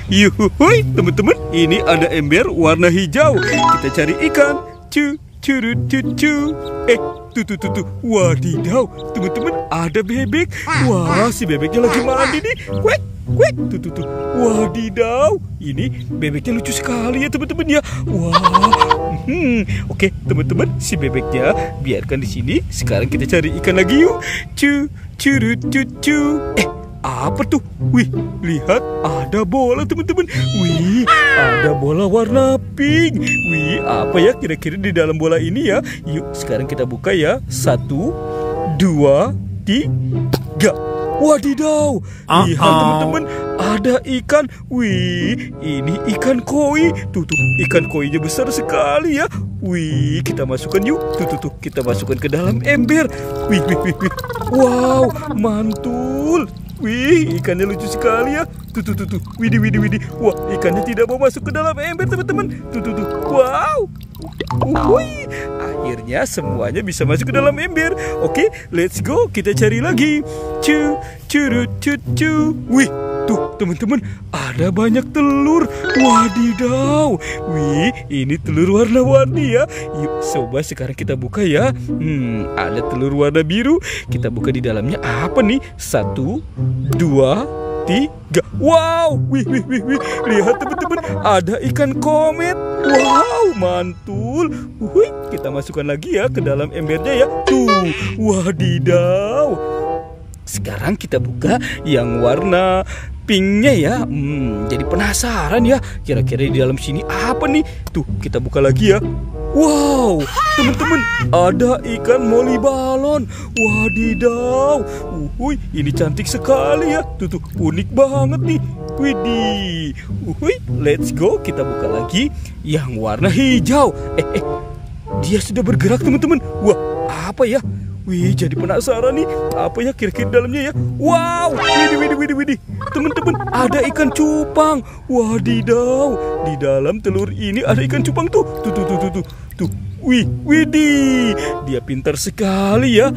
Yuhuy, teman-teman, ini ada ember warna hijau. Kita cari ikan. Curut cucu. Tuh. Wadidaw, teman-teman, ada bebek. Wah, si bebeknya lagi mandi nih. Kuek. Tuh. Wadidaw, ini bebeknya lucu sekali ya, teman-teman ya. Wah. Oke, teman-teman, si bebeknya biarkan di sini. Sekarang kita cari ikan lagi yuk. Curut cucu. Apa tuh? Wih, lihat, ada bola, teman-teman. Wih, ada bola warna pink. Wih, apa ya kira-kira di dalam bola ini ya? Yuk, sekarang kita buka ya. 1, 2, 3. Wadidaw, lihat teman-teman, ada ikan. Wih, ini ikan koi. Tuh, ikan koinya besar sekali ya. Wih, kita masukkan yuk. Tuh, kita masukkan ke dalam ember. Wih. Wow, mantul. Wih, ikannya lucu sekali ya. Tuh. Widih. Wah, ikannya tidak mau masuk ke dalam ember, teman-teman. Tuh. Wow. Wih, akhirnya semuanya bisa masuk ke dalam ember. Oke, let's go. Kita cari lagi. Curut cucu. Wih, tuh teman-teman, ada banyak telur. Wadidaw. Wih, ini telur warna-warni ya. Yuk, coba sekarang kita buka ya. Ada telur warna biru. Kita buka di dalamnya apa nih? 1, 2, 3. Wow, wih. Lihat teman-teman, ada ikan komet. Wow, mantul. Wih, kita masukkan lagi ya ke dalam embernya ya. Tuh, wadidaw. Sekarang kita buka yang warna pinknya ya. Jadi penasaran ya, kira-kira di dalam sini apa nih? Tuh, kita buka lagi ya. Wow, teman-teman, ada ikan moli balon. Wadidaw. Ini cantik sekali ya. Tuh, unik banget nih. Widih. Let's go. Kita buka lagi yang warna hijau. Dia sudah bergerak, teman-teman. Wah, apa ya? Wih, jadi penasaran nih. Apa ya kira-kira dalamnya ya? Wow, widih. Teman-teman, ada ikan cupang. Wadidaw, di dalam telur ini ada ikan cupang tuh. Tuh. Widih, dia pintar sekali ya.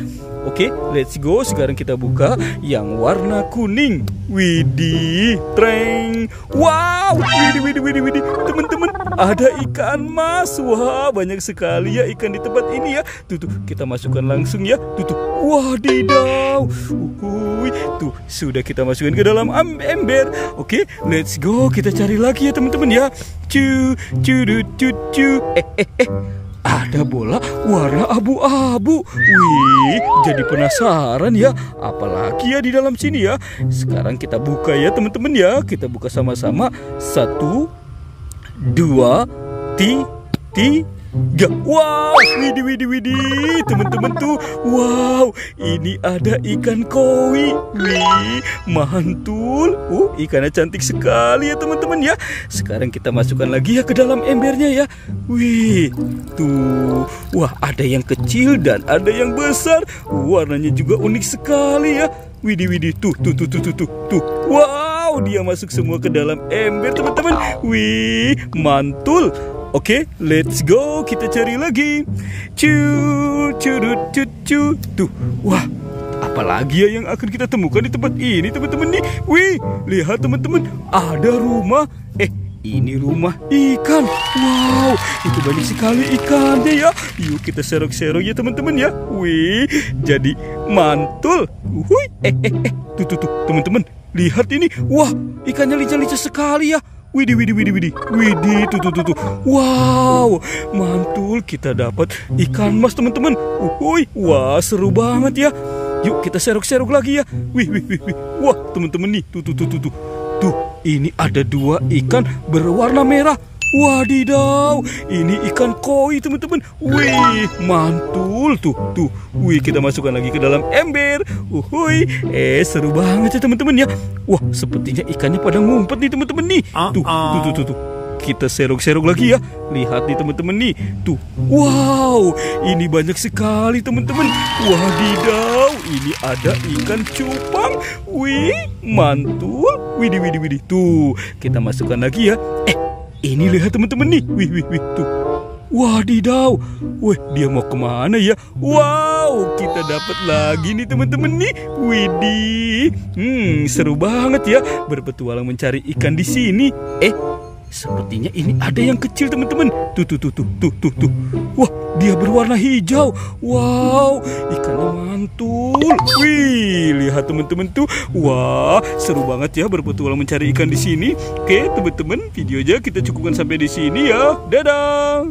Oke, let's go. Sekarang kita buka yang warna kuning. Widih, treng. Wow, widih. Teman-teman, ada ikan mas. Wah, banyak sekali ya ikan di tempat ini ya. Tuh, kita masukkan langsung ya. Tuh. Wadidaw. Tuh, sudah kita masukkan ke dalam ember. Oke, let's go. Kita cari lagi ya, teman-teman ya. Curut cucu. Ada bola warna abu-abu. Wih, jadi penasaran ya. Apalagi ya di dalam sini ya. Sekarang kita buka ya, teman-teman ya. Kita buka sama-sama. 1, 2, 3. Wow, widih. Teman-teman tuh. Wow, ini ada ikan koi. Wih, mantul. Ikannya cantik sekali ya, teman-teman ya. Sekarang kita masukkan lagi ya ke dalam embernya ya. Wih, tuh. Wah, ada yang kecil dan ada yang besar. Warnanya juga unik sekali ya. Widih. Tuh. Wow, dia masuk semua ke dalam ember, teman-teman. Wih, mantul. Oke, let's go. Kita cari lagi. Curut cucu. Tuh, wah, apalagi ya yang akan kita temukan di tempat ini, teman-teman nih. Wih, lihat teman-teman, ada rumah. Ini rumah ikan. Wow, itu banyak sekali ikannya ya. Yuk kita serok-serok ya, teman-teman ya. Wih, jadi mantul. Tuh, teman-teman, lihat ini. Wah, ikannya lincah-lincah sekali ya. Widih. Tuh. Wow, mantul, kita dapat ikan mas, teman-teman. Wah, seru banget ya. Yuk kita serok-serok lagi ya. Wih. Wah, teman-teman nih. Tuh, ini ada 2 ikan berwarna merah. Wadidaw, ini ikan koi, teman-teman. Wih, mantul tuh. Wih, kita masukkan lagi ke dalam ember. Seru banget ya, teman-teman ya. Wah, sepertinya ikannya pada ngumpet nih, teman-teman nih. Tuh. Kita serok-serok lagi ya. Lihat nih, teman-teman nih. Tuh. Wow, ini banyak sekali, teman-teman. Wadidaw, ini ada ikan cupang. Wih, mantul. Widih. Tuh, kita masukkan lagi ya. Ini lihat, teman-teman nih. Wih. Tuh. Wadidaw. Wih, dia mau kemana ya? Wow, kita dapat lagi nih teman-teman nih. Widih. Seru banget ya berpetualang mencari ikan di sini. Sepertinya ini ada yang kecil teman-teman. Tuh. Wah, dia berwarna hijau. Wow, ikannya mantul. Wih, lihat teman-teman tuh. Wah, seru banget ya berpetualang mencari ikan di sini. Oke, teman-teman, videonya kita cukupkan sampai di sini ya. Dadah.